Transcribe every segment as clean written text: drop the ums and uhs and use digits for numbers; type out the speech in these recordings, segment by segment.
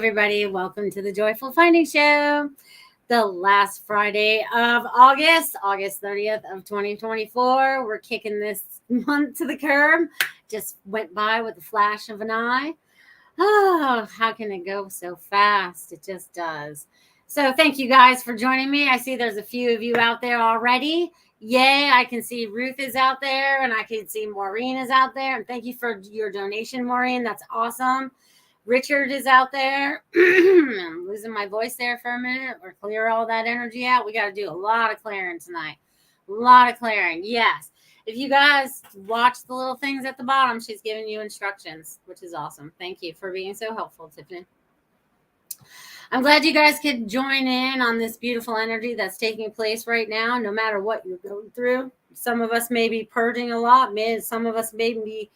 everybody. Welcome to the Joyful Finding Show. The last Friday of August 30th of 2024. We're kicking this month to the curb. Just went by with the flash of an eye. Oh, how can it go so fast? It just does. So thank you guys for joining me. I see there's a few of you out there already. Yay, I can see Ruth is out there and I can see Maureen is out there. And thank you for your donation, Maureen. That's awesome. Richard is out there. I'm losing my voice there for a minute. Or clear all that energy out. We got to do a lot of clearing tonight. A lot of clearing. Yes. If you guys watch the little things at the bottom, she's giving you instructions, which is awesome. Thank you for being so helpful, Tiffany. I'm glad you guys could join in on this beautiful energy that's taking place right now, no matter what you're going through. Some of us may be purging a lot. Some of us may be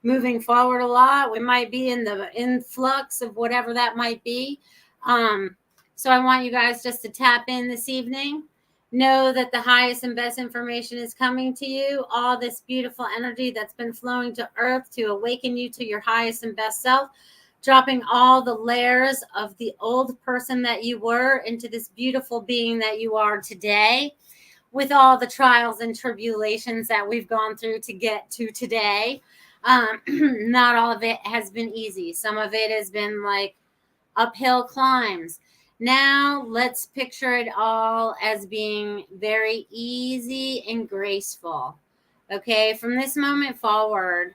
moving forward a lot. We might be in the influx of whatever that might be. So I want you guys just to tap in this evening. Know that the highest and best information is coming to you. All this beautiful energy that's been flowing to earth to awaken you to your highest and best self. Dropping all the layers of the old person that you were into this beautiful being that you are today. With all the trials and tribulations that we've gone through to get to today. Not all of it has been easy. Some of it has been like uphill climbs. Now let's picture it all as being very easy and graceful. Okay, from this moment forward,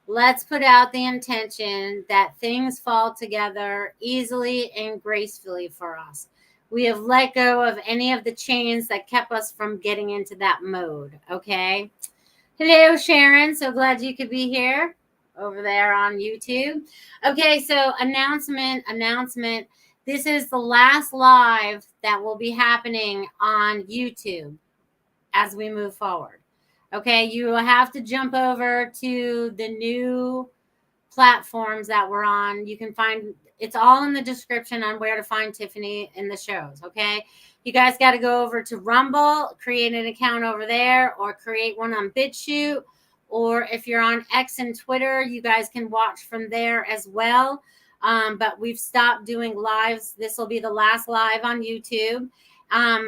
let's put out the intention that things fall together easily and gracefully for us. We have let go of any of the chains that kept us from getting into that mode. Okay. Hello, Sharon. So glad you could be here over there on YouTube. Okay, so announcement. This is the last live that will be happening on YouTube as we move forward. Okay, you will have to jump over to the new platforms that we're on. You can find, it's all in the description on where to find Tiffany in the shows, okay? You guys got to go over to Rumble, create an account over there, or create one on BitChute. Or if you're on X and Twitter, you guys can watch from there as well. But we've stopped doing lives. This will be the last live on YouTube.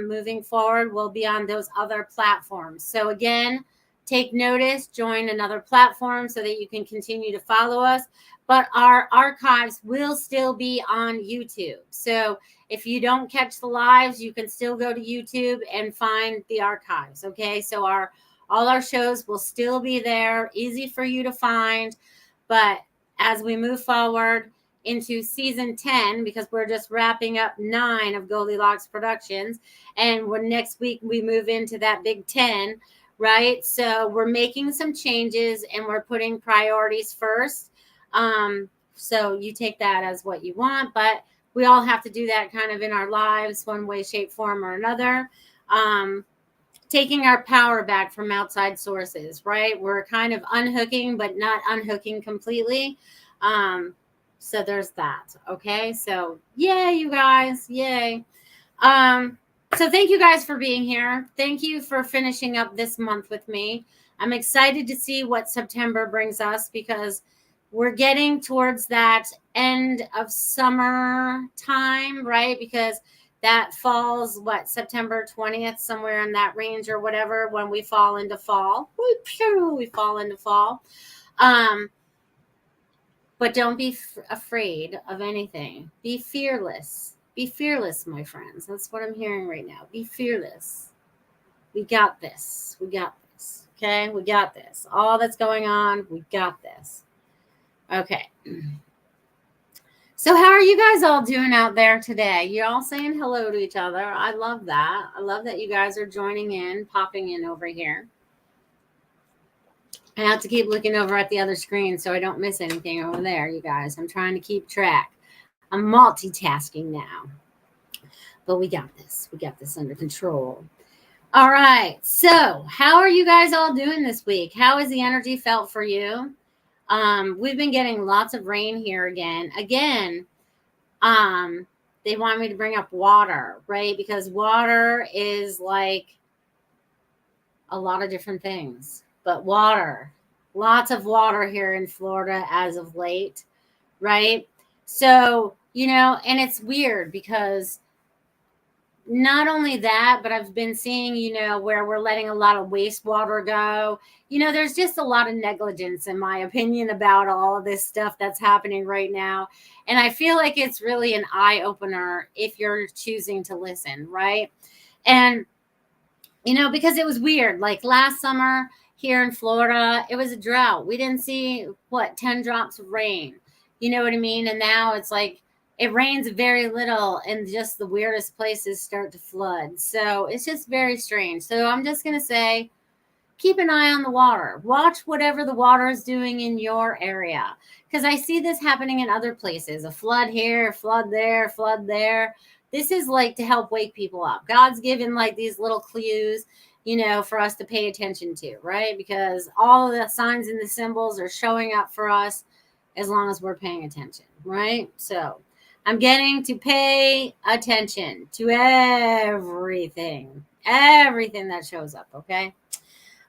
Moving forward, we'll be on those other platforms. So again, take notice, join another platform so that you can continue to follow us. But our archives will still be on YouTube. So if you don't catch the lives, you can still go to YouTube and find the archives. Okay, so all our shows will still be there, easy for you to find. But as we move forward into season 10, because we're just wrapping up 9 of Goldylocks Productions, and next week we move into that big 10, right? So we're making some changes and we're putting priorities first. So you take that as what you want, but we all have to do that kind of in our lives, one way, shape, form, or another. Taking our power back from outside sources, right? We're kind of unhooking, but not unhooking completely. So there's that. Okay. So yay, you guys. Yay. So thank you guys for being here. Thank you for finishing up this month with me. I'm excited to see what September brings us because we're getting towards that end of summer time, right? Because that falls, September 20th, somewhere in that range or whatever, when we fall into fall. We fall into fall. But don't be afraid of anything. Be fearless. Be fearless, my friends. That's what I'm hearing right now. Be fearless. We got this. We got this. Okay? We got this. All that's going on, we got this. Okay. So how are you guys all doing out there today? You're all saying hello to each other. I love that. I love that you guys are joining in, popping in over here. I have to keep looking over at the other screen so I don't miss anything over there, you guys. I'm trying to keep track. I'm multitasking now. But we got this. We got this under control. All right. So how are you guys all doing this week? How has the energy felt for you? We've been getting lots of rain here again. They want me to bring up water, right? Because water is like a lot of different things. But water, lots of water here in Florida as of late, right? So And it's weird because not only that, but I've been seeing, where we're letting a lot of wastewater go. There's just a lot of negligence, in my opinion, about all of this stuff that's happening right now. And I feel like it's really an eye opener if you're choosing to listen, right? And, because it was weird. Like last summer here in Florida, it was a drought. We didn't see, 10 drops of rain. You know what I mean? And now it's like, it rains very little and just the weirdest places start to flood. So it's just very strange. So I'm just going to say, keep an eye on the water. Watch whatever the water is doing in your area. Because I see this happening in other places. A flood here, a flood there, flood there. This is like to help wake people up. God's given like these little clues, for us to pay attention to, right? Because all the signs and the symbols are showing up for us as long as we're paying attention, right? So I'm getting to pay attention to everything that shows up, okay?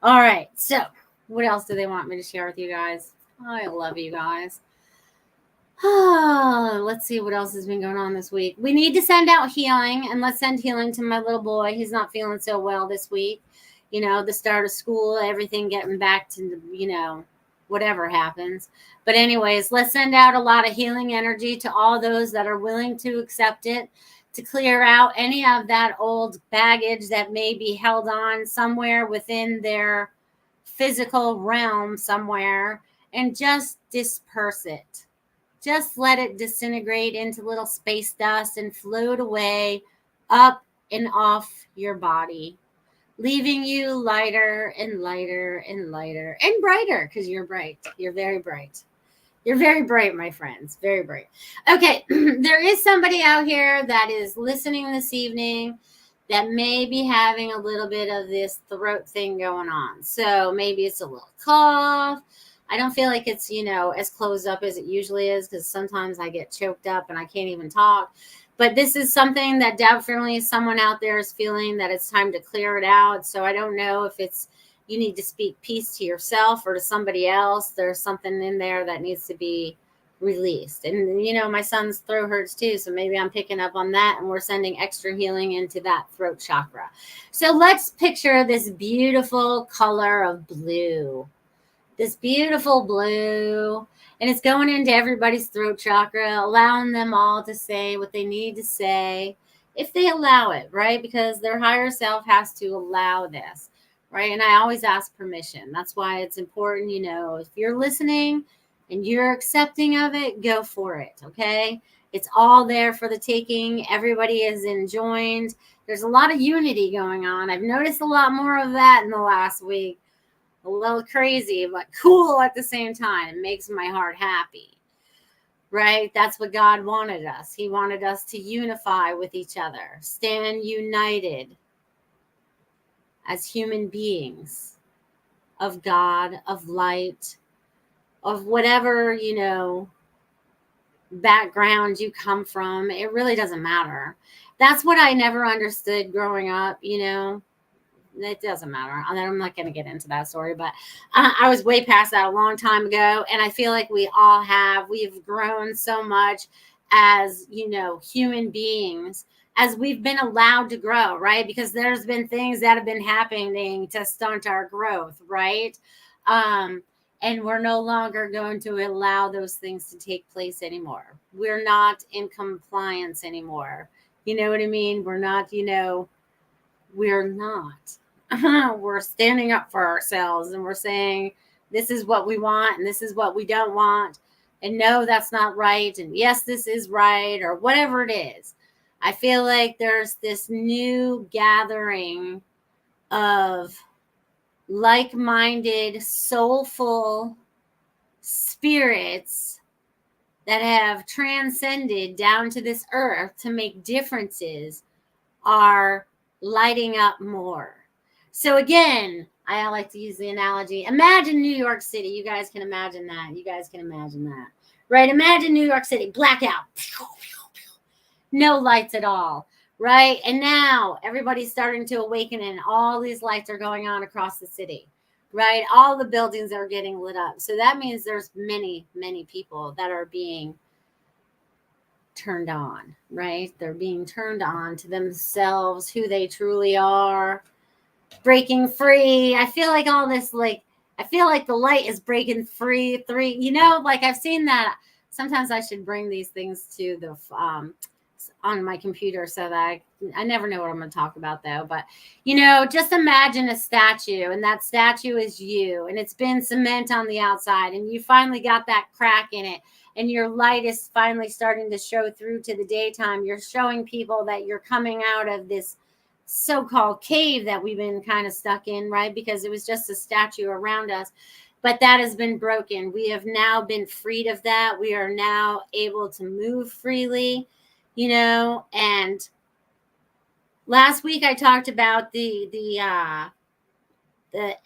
All right, so what else do they want me to share with you guys? I love you guys. Let's see what else has been going on this week. We need to send out healing, and let's send healing to my little boy. He's not feeling so well this week. The start of school, everything getting back to, whatever happens. But anyways, let's send out a lot of healing energy to all those that are willing to accept it, to clear out any of that old baggage that may be held on somewhere within their physical realm somewhere, and just disperse it. Just let it disintegrate into little space dust and float away up and off your body, leaving you lighter and lighter and lighter and brighter, because you're bright. You're very bright. You're very bright, my friends. Very bright. Okay, there is somebody out here that is listening this evening that may be having a little bit of this throat thing going on. So maybe it's a little cough. I don't feel like it's, as closed up as it usually is, because sometimes I get choked up and I can't even talk. But this is something that definitely someone out there is feeling that it's time to clear it out. So I don't know if it's you need to speak peace to yourself or to somebody else. There's something in there that needs to be released. And, my son's throat hurts too. So maybe I'm picking up on that, and we're sending extra healing into that throat chakra. So let's picture this beautiful color of blue. This beautiful blue, and it's going into everybody's throat chakra, allowing them all to say what they need to say if they allow it, right? Because their higher self has to allow this, right? And I always ask permission. That's why it's important, if you're listening and you're accepting of it, go for it, okay? It's all there for the taking. Everybody is enjoined. There's a lot of unity going on. I've noticed a lot more of that in the last week. A little crazy, but cool at the same time. It makes my heart happy, right? That's what God wanted us. He wanted us to unify with each other, stand united as human beings of God, of light, of whatever, background you come from. It really doesn't matter. That's what I never understood growing up, It doesn't matter. I'm not going to get into that story, but I was way past that a long time ago. And I feel like we all have. We've grown so much as, human beings, as we've been allowed to grow, right? Because there's been things that have been happening to stunt our growth, right? And we're no longer going to allow those things to take place anymore. We're not in compliance anymore. You know what I mean? We're not, we're not. We're standing up for ourselves, and we're saying this is what we want and this is what we don't want, and no, that's not right, and yes, this is right, or whatever it is. I feel like there's this new gathering of like-minded, soulful spirits that have transcended down to this earth to make differences are lighting up more. So again, I like to use the analogy. Imagine New York City. You guys can imagine that. Right? Imagine New York City, blackout. No lights at all. Right? And now everybody's starting to awaken, and all these lights are going on across the city. Right? All the buildings are getting lit up. So that means there's many, many people that are being turned on, right? They're being turned on to themselves, who they truly are, breaking free. I feel like all this, like, I feel like the light is breaking free. Like I've seen that. Sometimes I should bring these things to the on my computer so that I never know what I'm going to talk about though. But just imagine a statue, and that statue is you, and it's been cement on the outside, and you finally got that crack in it, and your light is finally starting to show through to the daytime. You're showing people that you're coming out of this so-called cave that we've been kind of stuck in, right? Because it was just a statue around us. But that has been broken. We have now been freed of that. We are now able to move freely, and last week I talked about the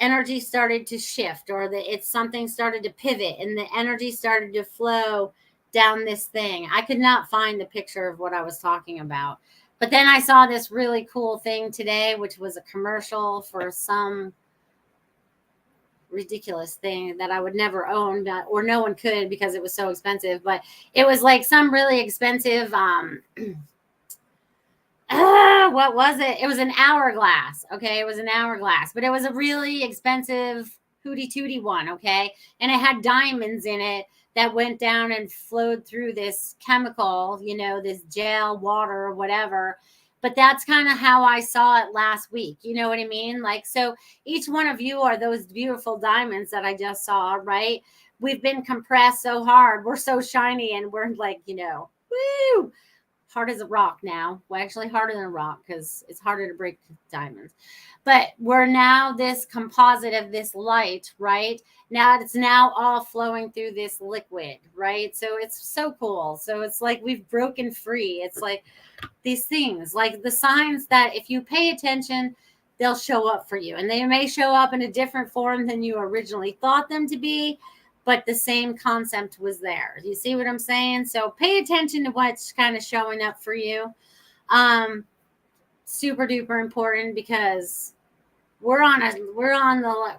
energy started to shift, or something started to pivot, and the energy started to flow down this thing. I could not find the picture of what I was talking about. But then I saw this really cool thing today, which was a commercial for some ridiculous thing that I would never own, or no one could because it was so expensive. But it was like some really expensive, what was it? It was an hourglass. Okay. It was an hourglass, but it was a really expensive hootie tootie one. Okay. And it had diamonds in it that went down and flowed through this chemical, this gel, water, or whatever. But that's kind of how I saw it last week. You know what I mean? Like, so each one of you are those beautiful diamonds that I just saw, right? We've been compressed so hard. We're so shiny, and we're like, woo, hard as a rock now. Well, actually harder than a rock, because it's harder to break diamonds. But we're now this composite of this light, right? Now it's now all flowing through this liquid, right? So it's so cool. So it's like we've broken free. It's like these things, like the signs that if you pay attention, they'll show up for you. And they may show up in a different form than you originally thought them to be, but the same concept was there. You see what I'm saying? So pay attention to what's kind of showing up for you. Super duper important, because we're on the,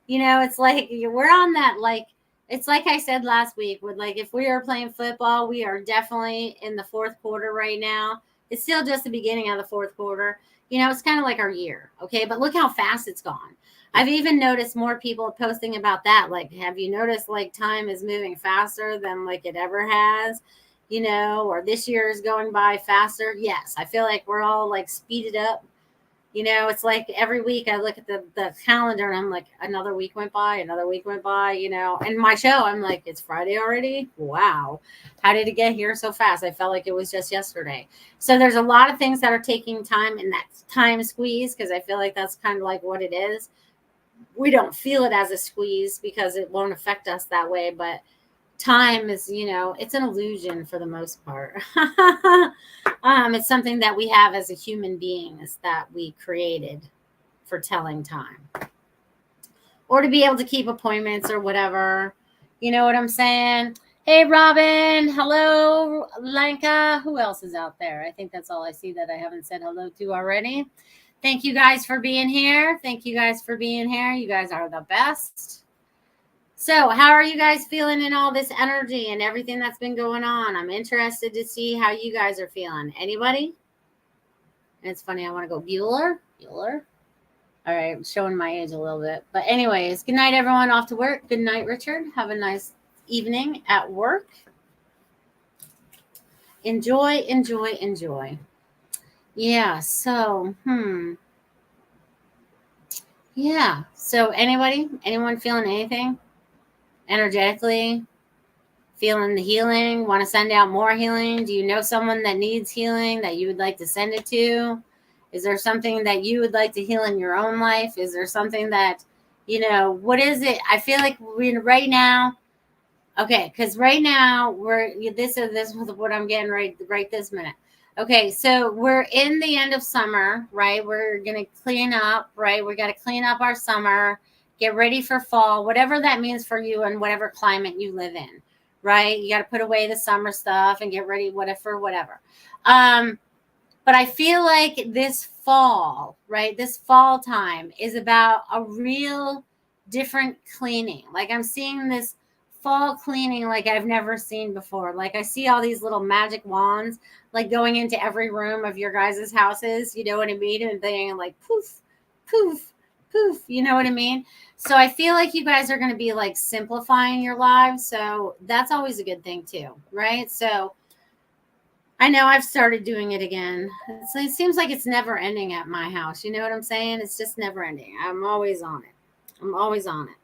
it's like we're on that, like, it's like I said last week, with like, if we are playing football, we are definitely in the fourth quarter right now. It's still just the beginning of the fourth quarter. It's kind of like our year. Okay. But look how fast it's gone. I've even noticed more people posting about that. Like, have you noticed like time is moving faster than like it ever has, or this year is going by faster? Yes. I feel like we're all like speeded up. It's like every week I look at the calendar and I'm like, another week went by, and my show, I'm like, it's Friday already. Wow. How did it get here so fast? I felt like it was just yesterday. So there's a lot of things that are taking time in that time squeeze, because I feel like that's kind of like what it is. We don't feel it as a squeeze because it won't affect us that way, but time is, it's an illusion for the most part. It's something that we have as a human beings that we created for telling time, or to be able to keep appointments or whatever. You know what I'm saying? Hey, Robin. Hello, Lanka. Who else is out there? I think that's all I see that I haven't said hello to already. Thank you guys for being here. You guys are the best. So how are you guys feeling in all this energy and everything that's been going on? I'm interested to see how you guys are feeling. Anybody? And it's funny, I want to go Bueller. All right, I'm showing my age a little bit. But anyways, good night, everyone. Off to work. Good night, Richard. Have a nice evening at work. Enjoy. Yeah, so, Yeah, so anyone feeling anything? Energetically, feeling the healing, want to send out more healing? Do you know someone that needs healing that you would like to send it to? Is there something that you would like to heal in your own life? Is there something that, what is it? I feel like we're right now. Okay. Cause right now this is what I'm getting right this minute. Okay. So we're in the end of summer, right? We're going to clean up, right? We got to clean up our summer. Get ready for fall, whatever that means for you and whatever climate you live in, right? You got to put away the summer stuff and get ready, whatever. But I feel like this fall, right? This fall time is about a real different cleaning. Like I'm seeing this fall cleaning like I've never seen before. Like I see all these little magic wands like going into every room of your guys' houses, you know what I mean? And then like poof, poof, poof, you know what I mean? So I feel like you guys are going to be like simplifying your lives. So that's always a good thing too, right? So I know I've started doing it again. It seems like it's never ending at my house. You know what I'm saying? It's just never ending. I'm always on it. I'm always on it.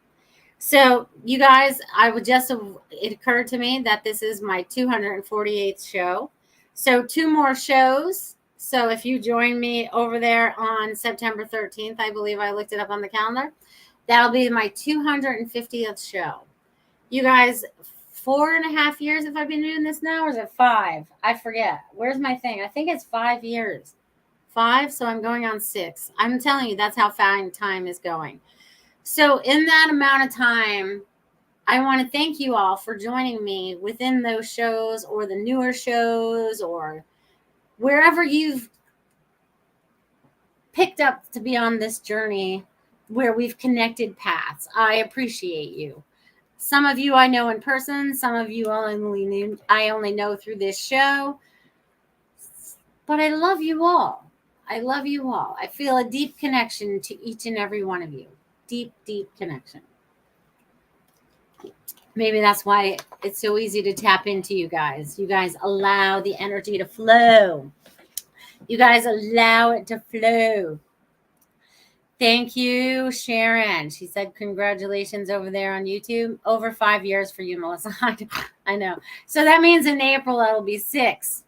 So, you guys, it occurred to me that this is my 248th show. So, 2 more shows. So, if you join me over there on September 13th, I believe I looked it up on the calendar, that'll be my 250th show. You guys, 4.5 years have I been doing this now, or is it 5? I forget. Where's my thing? I think it's 5 years. 5, so I'm going on 6. I'm telling you, that's how fast time is going. So in that amount of time, I want to thank you all for joining me within those shows or the newer shows or wherever you've picked up to be on this journey where we've connected paths. I appreciate you. Some of you I know in person. Some of you I only know through this show. But I love you all. I love you all. I feel a deep connection to each and every one of you. Deep, deep connection. Maybe that's why it's so easy to tap into you guys. You guys allow the energy to flow. You guys allow it to flow. Thank you, Sharon. She said, congratulations over there on YouTube. Over 5 years for you, Melissa. I know. So that means in April, it'll be 6.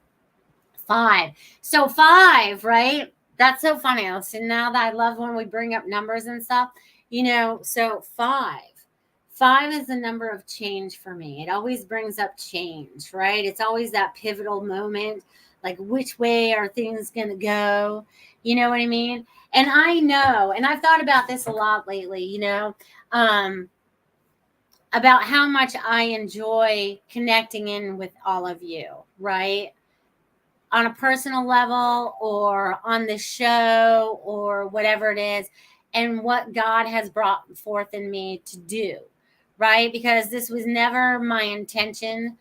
5. So 5, right? That's so funny. So now that I love when we bring up numbers and stuff, you know, so 5. 5 is the number of change for me. It always brings up change, right? It's always that pivotal moment, like which way are things going to go? You know what I mean? And I know, and I've thought about this a lot lately, you know, about how much I enjoy connecting in with all of you, right? On a personal level or on the show or whatever it is, and what God has brought forth in me to do, right? Because this was never my intention.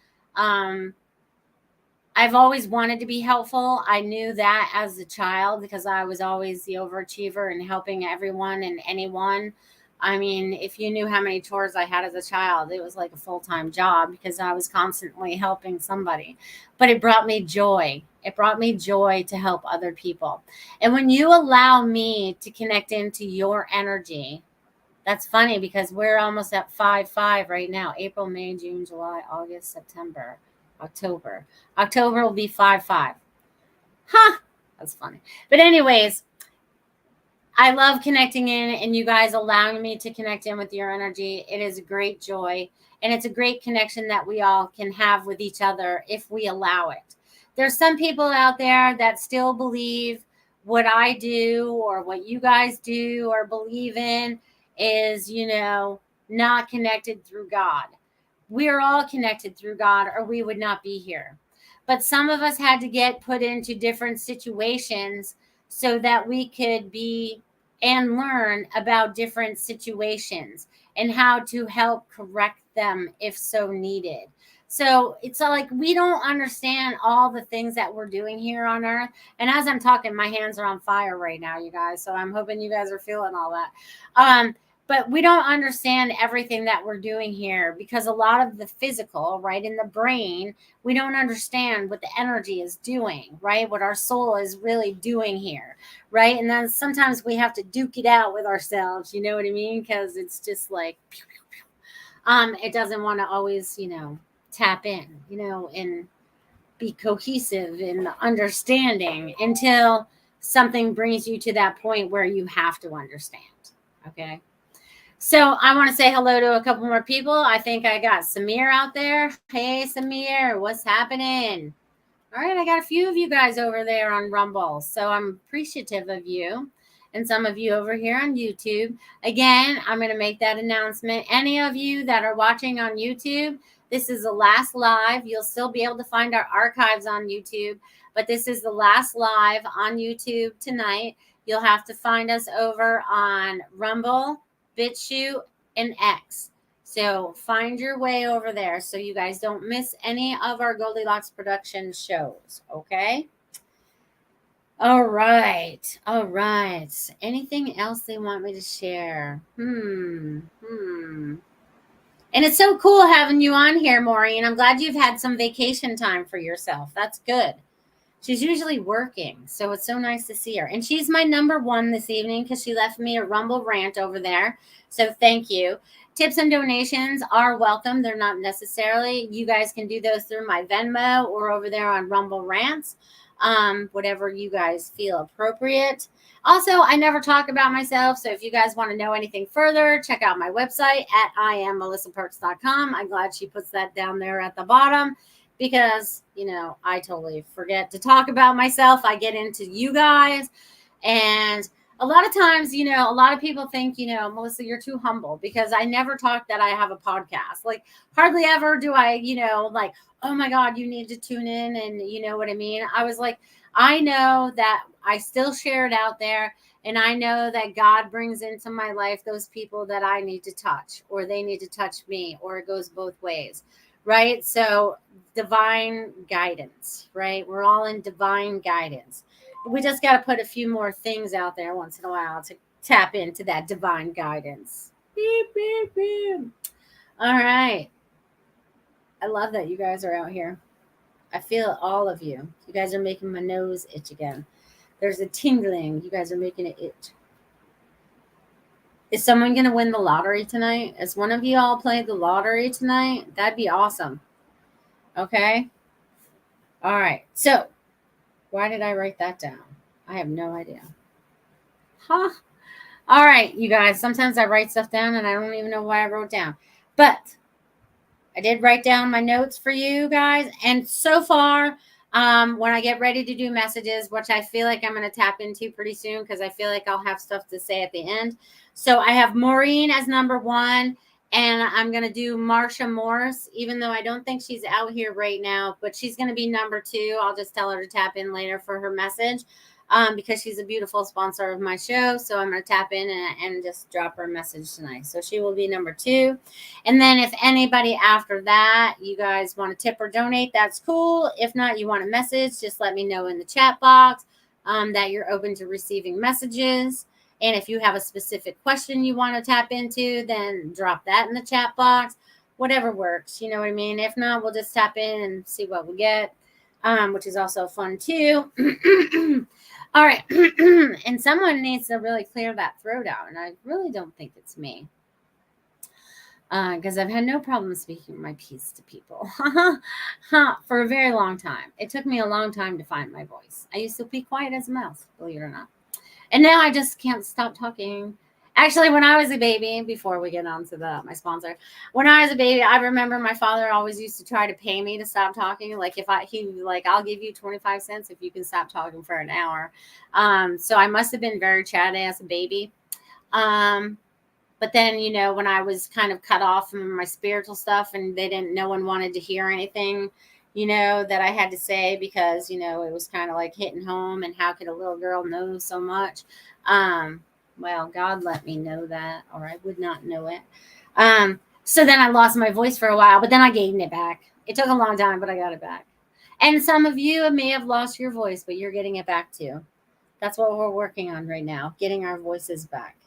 I've always wanted to be helpful. I knew that as a child because I was always the overachiever and helping everyone and anyone. I mean, if you knew how many chores I had as a child, it was like a full-time job because I was constantly helping somebody. But it brought me joy. It brought me joy to help other people. And when you allow me to connect into your energy, that's funny because we're almost at 5-5 right now. April, May, June, July, August, September, October. October will be 5-5. Huh. That's funny. But anyways, I love connecting in and you guys allowing me to connect in with your energy. It is a great joy. And it's a great connection that we all can have with each other if we allow it. There's some people out there that still believe what I do or what you guys do or believe in is, you know, not connected through God. We are all connected through God or we would not be here. But some of us had to get put into different situations so that we could be and learn about different situations and how to help correct them if so needed. So it's like we don't understand all the things that we're doing here on earth. And as I'm talking, my hands are on fire right now, you guys. So I'm hoping you guys are feeling all that. But we don't understand everything that we're doing here because a lot of the physical, right, in the brain, we don't understand what the energy is doing, right? What our soul is really doing here, right? And then sometimes we have to duke it out with ourselves, you know what I mean? Because it's just like, it doesn't want to always, you know, tap in, you know, and be cohesive in understanding until something brings you to that point where you have to understand, okay? So I want to say hello to a couple more people. I think I got Samir out there. Hey, Samir, what's happening? All right, I got a few of you guys over there on Rumble. So I'm appreciative of you and some of you over here on YouTube. Again, I'm going to make that announcement. Any of you that are watching on YouTube, this is the last live. You'll still be able to find our archives on YouTube, but this is the last live on YouTube tonight. You'll have to find us over on Rumble, BitChute, and X. So find your way over there so you guys don't miss any of our Goldylocks Productions shows, okay? All right. All right. Anything else they want me to share? And it's so cool having you on here, Maureen. I'm glad you've had some vacation time for yourself. That's good. She's usually working, so it's so nice to see her. And she's my number one this evening because she left me a Rumble rant over there. So thank you. Tips and donations are welcome. They're not necessarily. You guys can do those through my Venmo or over there on Rumble Rants. Whatever you guys feel appropriate. Also, I never talk about myself, so if you guys want to know anything further, check out my website at IamMelissaPerks.com. I'm glad she puts that down there at the bottom because, you know, I totally forget to talk about myself. I get into you guys, and a lot of times, you know, a lot of people think, you know, Melissa, you're too humble because I never talk that I have a podcast. Like, hardly ever do I, you know, like, oh my God, you need to tune in. And you know what I mean? I was like, I know that I still share it out there. And I know that God brings into my life those people that I need to touch, or they need to touch me, or it goes both ways. Right? So divine guidance, right? We're all in divine guidance. We just got to put a few more things out there once in a while to tap into that divine guidance. Beep, beep, beep. All right. I love that you guys are out here. I feel all of you. You guys are making my nose itch again. There's a tingling. You guys are making it itch. Is someone going to win the lottery tonight? Is one of you all played the lottery tonight? That'd be awesome. Okay. All right. So, why did I write that down? I have no idea. Huh? All right, you guys. Sometimes I write stuff down and I don't even know why I wrote down. But I did write down my notes for you guys. And so far, when I get ready to do messages, which I feel like I'm going to tap into pretty soon because I feel like I'll have stuff to say at the end. So I have Maureen as number one. And I'm going to do Marsha Morse, even though I don't think she's out here right now, but she's going to be number two. I'll just tell her to tap in later for her message because she's a beautiful sponsor of my show. So I'm going to tap in and just drop her a message tonight. So she will be number two. And then if anybody after that, you guys want to tip or donate, that's cool. If not, you want a message, just let me know in the chat box that you're open to receiving messages. And if you have a specific question you want to tap into, then drop that in the chat box. Whatever works, you know what I mean? If not, we'll just tap in and see what we get, which is also fun too. All right. And someone needs to really clear that throat out. And I really don't think it's me. Because I've had no problem speaking my piece to people for a very long time. It took me a long time to find my voice. I used to be quiet as a mouse, believe it or not. And now I just can't stop talking. Actually, when I was a baby, before we get on to my sponsor, when I was a baby, I remember my father always used to try to pay me to stop talking. Like I'll give you 25 cents if you can stop talking for an hour. So I must have been very chatty as a baby. But then, you know, when I was kind of cut off from my spiritual stuff and no one wanted to hear anything, you know, that I had to say because, you know, it was kind of like hitting home and how could a little girl know so much? Well, God let me know that, or I would not know it. So then I lost my voice for a while, but then I gained it back. It took a long time, but I got it back. And some of you may have lost your voice, but you're getting it back too. That's what we're working on right now, getting our voices back.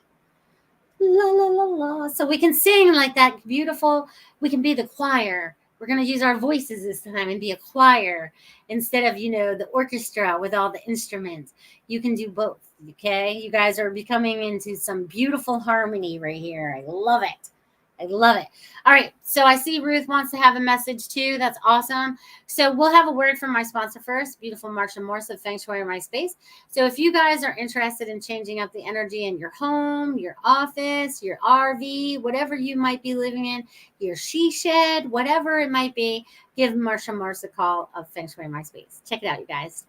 La, la, la, la. So we can sing like that beautiful, we can be the choir. We're going to use our voices this time and be a choir instead of, you know, the orchestra with all the instruments. You can do both, okay? You guys are becoming into some beautiful harmony right here. I love it. I love it. All right. So I see Ruth wants to have a message too. That's awesome. So we'll have a word from my sponsor first, beautiful Marsha Morse of Feng Shui in My Space. So if you guys are interested in changing up the energy in your home, your office, your RV, whatever you might be living in, your she shed, whatever it might be, give Marsha Morse a call of Feng Shui in My Space. Check it out, you guys.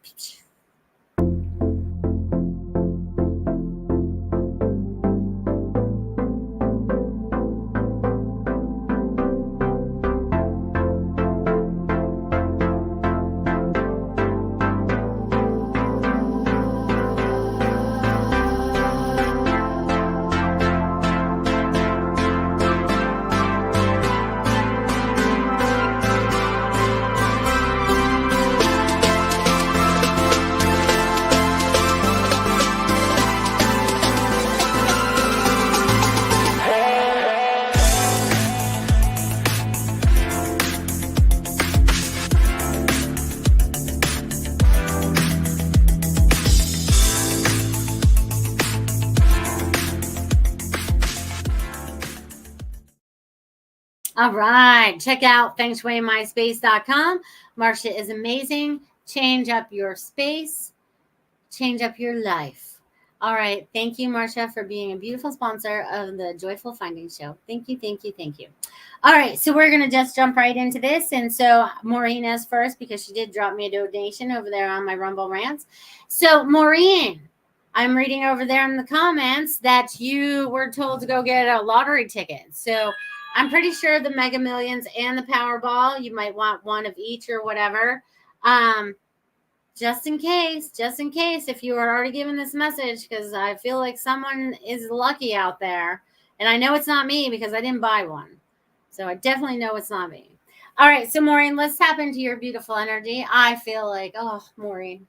All right. Check out fengshuimyspace.com. Marsha is amazing. Change up your space, change up your life. All right. Thank you, Marsha, for being a beautiful sponsor of the Joyful Finding Show. Thank you, thank you, thank you. All right. So we're going to just jump right into this. And so Maureen is first because she did drop me a donation over there on my Rumble Rants. So, Maureen, I'm reading over there in the comments that you were told to go get a lottery ticket. So I'm pretty sure the Mega Millions and the Powerball, you might want one of each or whatever. Just in case, if you are already given this message, because I feel like someone is lucky out there. And I know it's not me because I didn't buy one. So I definitely know it's not me. All right. So, Maureen, let's tap into your beautiful energy. I feel like, oh, Maureen.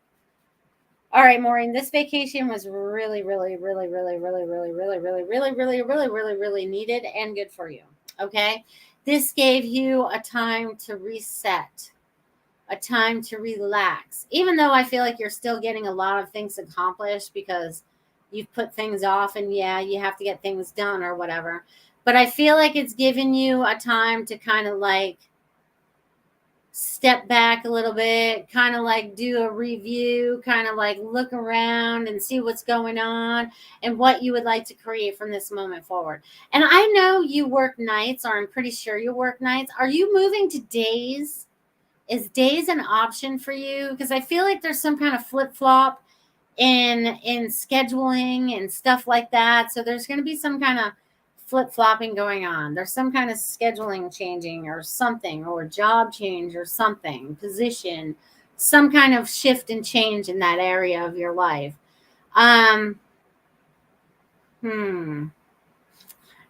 All right, Maureen, this vacation was really, really, really, really, really, really, really, really, really, really, really, really, really needed and good for you. Okay. This gave you a time to reset, a time to relax, even though I feel like you're still getting a lot of things accomplished because you've put things off and yeah, you have to get things done or whatever. But I feel like it's given you a time to kind of like step back a little bit, kind of like do a review, kind of like look around and see what's going on and what you would like to create from this moment forward. And I know you work nights, or I'm pretty sure you work nights. Are you moving to days? Is days an option for you? Because I feel like there's some kind of flip-flop in scheduling and stuff like that. So there's going to be some kind of flip-flopping going on. There's some kind of scheduling changing or something, or job change or something, position, some kind of shift and change in that area of your life.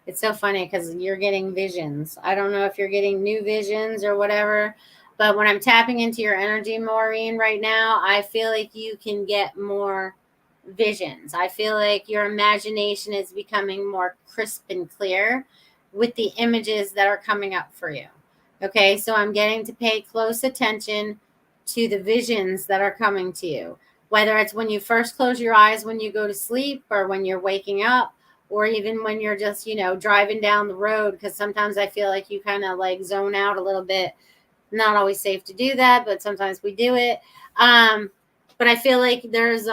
It's so funny because you're getting visions. I don't know if you're getting new visions or whatever, but when I'm tapping into your energy, Maureen, right now, I feel like you can get more visions. I feel like your imagination is becoming more crisp and clear with the images that are coming up for you. Okay, so I'm getting to pay close attention to the visions that are coming to you, whether it's when you first close your eyes when you go to sleep, or when you're waking up, or even when you're just, driving down the road, because sometimes I feel like you kind of like zone out a little bit. Not always safe to do that, but sometimes we do it. But I feel like there's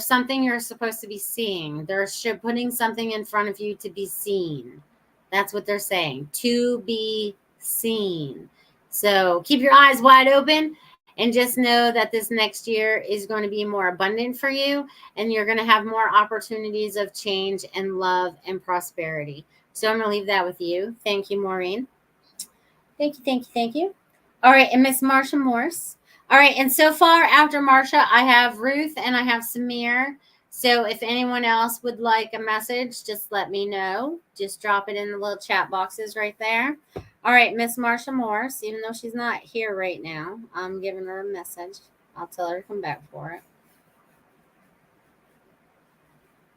something you're supposed to be seeing. They're putting something in front of you to be seen. That's what they're saying, to be seen. So keep your eyes wide open and just know that this next year is going to be more abundant for you, and you're going to have more opportunities of change and love and prosperity. So I'm going to leave that with you. Thank you, Maureen. Thank you, thank you, thank you. All right, and Miss Marsha Morse. All right, and so far after Marsha, I have Ruth and I have Samir. So if anyone else would like a message, just let me know. Just drop it in the little chat boxes right there. All right, Miss Marsha Morse, even though she's not here right now, I'm giving her a message. I'll tell her to come back for it.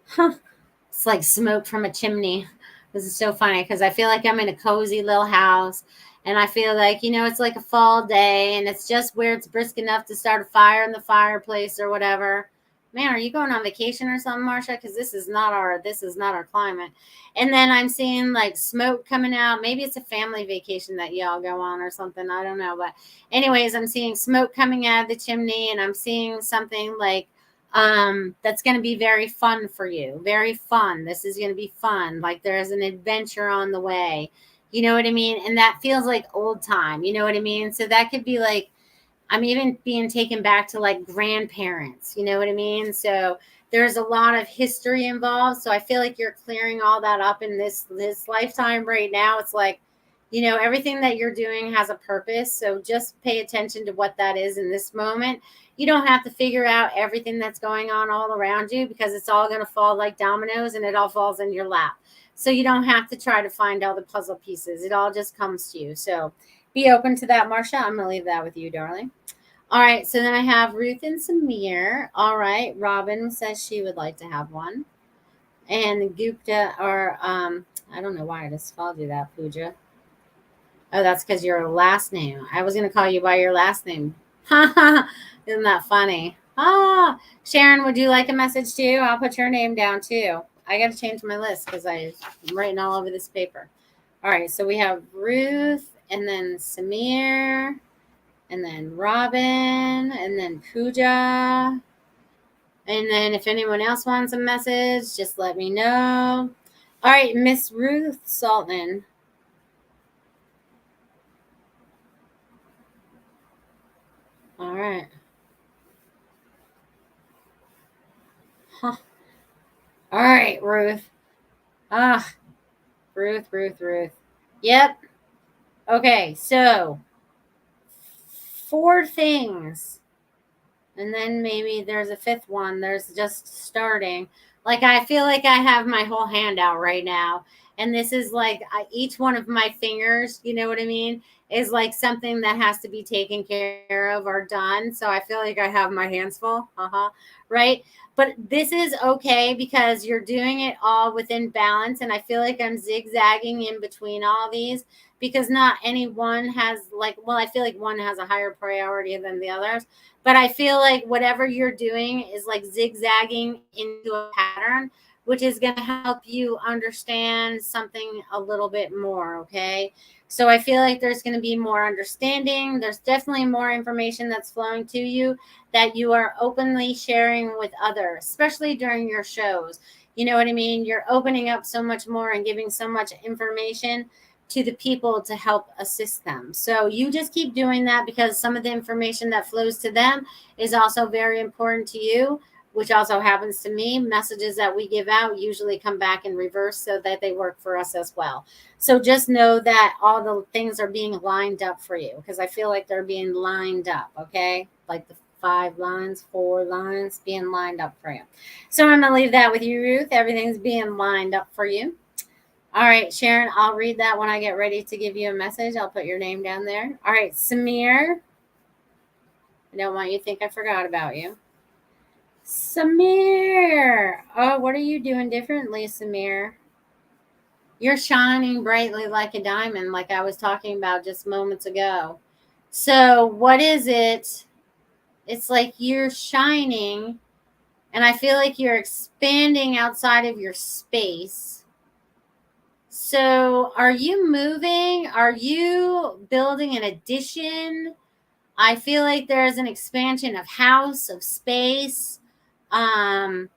Huh. It's like smoke from a chimney. This is so funny because I feel like I'm in a cozy little house. And I feel like, it's like a fall day, and it's just where it's brisk enough to start a fire in the fireplace or whatever. Man, are you going on vacation or something, Marsha? Because this is not our climate. And then I'm seeing like smoke coming out. Maybe it's a family vacation that y'all go on or something. I don't know. But anyways, I'm seeing smoke coming out of the chimney, and I'm seeing something like that's going to be very fun for you. Very fun. This is going to be fun. Like there's an adventure on the way. You know what I mean? And that feels like old time. You know what I mean? So that could be like, I'm even being taken back to like grandparents. You know what I mean? So there's a lot of history involved. So I feel like you're clearing all that up in this lifetime right now. It's like, everything that you're doing has a purpose. So just pay attention to what that is in this moment. You don't have to figure out everything that's going on all around you, because it's all going to fall like dominoes and it all falls in your lap. So you don't have to try to find all the puzzle pieces. It all just comes to you. So be open to that, Marsha. I'm going to leave that with you, darling. All right. So then I have Ruth and Samir. All right. Robin says she would like to have one. And Gupta, or I don't know why I just called you that, Pooja. Oh, that's because your last name. I was going to call you by your last name. Isn't that funny? Sharon, would you like a message too? I'll put your name down too. I got to change my list because I'm writing all over this paper. All right, so we have Ruth, and then Samir, and then Robin, and then Pooja. And then if anyone else wants a message, just let me know. All right, Miss Ruth Saltman. All right. Huh. All right, Ruth. Ah, Ruth. Yep. Okay, so 4 things. And then maybe there's a 5th one. There's just starting. Like, I feel like I have my whole hand out right now. And this is like each one of my fingers, you know what I mean, is like something that has to be taken care of or done. So I feel like I have my hands full. Right. But this is okay because you're doing it all within balance. And I feel like I'm zigzagging in between all these because not any one has like, well, I feel like one has a higher priority than the others. But I feel like whatever you're doing is like zigzagging into a pattern, which is going to help you understand something a little bit more. Okay. So I feel like there's going to be more understanding. There's definitely more information that's flowing to you that you are openly sharing with others, especially during your shows. You know what I mean? You're opening up so much more and giving so much information to the people to help assist them. So you just keep doing that because some of the information that flows to them is also very important to you, which also happens to me. Messages that we give out usually come back in reverse so that they work for us as well. So just know that all the things are being lined up for you because I feel like they're being lined up, okay? Like the 5 lines, 4 lines being lined up for you. So I'm going to leave that with you, Ruth. Everything's being lined up for you. All right, Sharon, I'll read that when I get ready to give you a message. I'll put your name down there. All right, Samir. I don't want you to think I forgot about you. Samir. Oh, what are you doing differently, Samir? You're shining brightly like a diamond, like I was talking about just moments ago. So, what is it? It's like you're shining, and I feel like you're expanding outside of your space. So, are you moving? Are you building an addition? I feel like there's an expansion of house, of space. I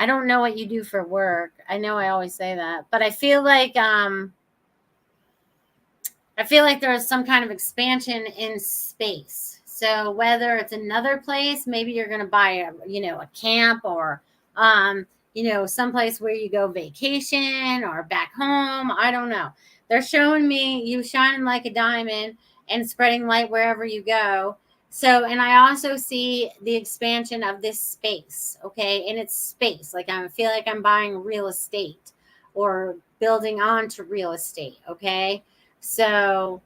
don't know what you do for work. I know I always say that, but I feel like there is some kind of expansion in space. So whether it's another place, maybe you're going to buy a camp or someplace where you go vacation or back home. I don't know. They're showing me you shining like a diamond and spreading light wherever you go. So, and I also see the expansion of this space, okay? And it's space. Like I feel like I'm buying real estate or building onto real estate, okay? So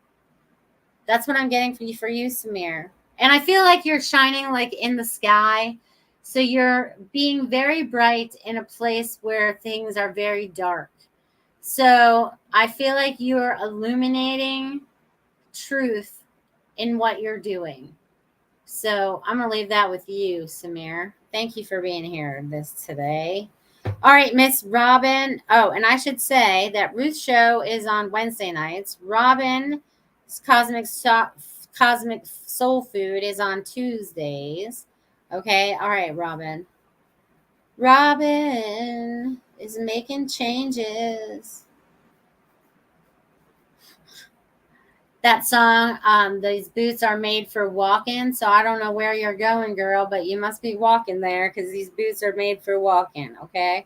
that's what I'm getting for you, Samir. And I feel like you're shining like in the sky. So you're being very bright in a place where things are very dark. So I feel like you're illuminating truth in what you're doing. So I'm going to leave that with you, Samir. Thank you for being here today. All right, Miss Robin. Oh, and I should say that Ruth's show is on Wednesday nights. Robin's Cosmic Soul Food is on Tuesdays. Okay, all right, Robin. Robin is making changes. That song, these boots are made for walking. So I don't know where you're going, girl, but you must be walking there because these boots are made for walking, okay?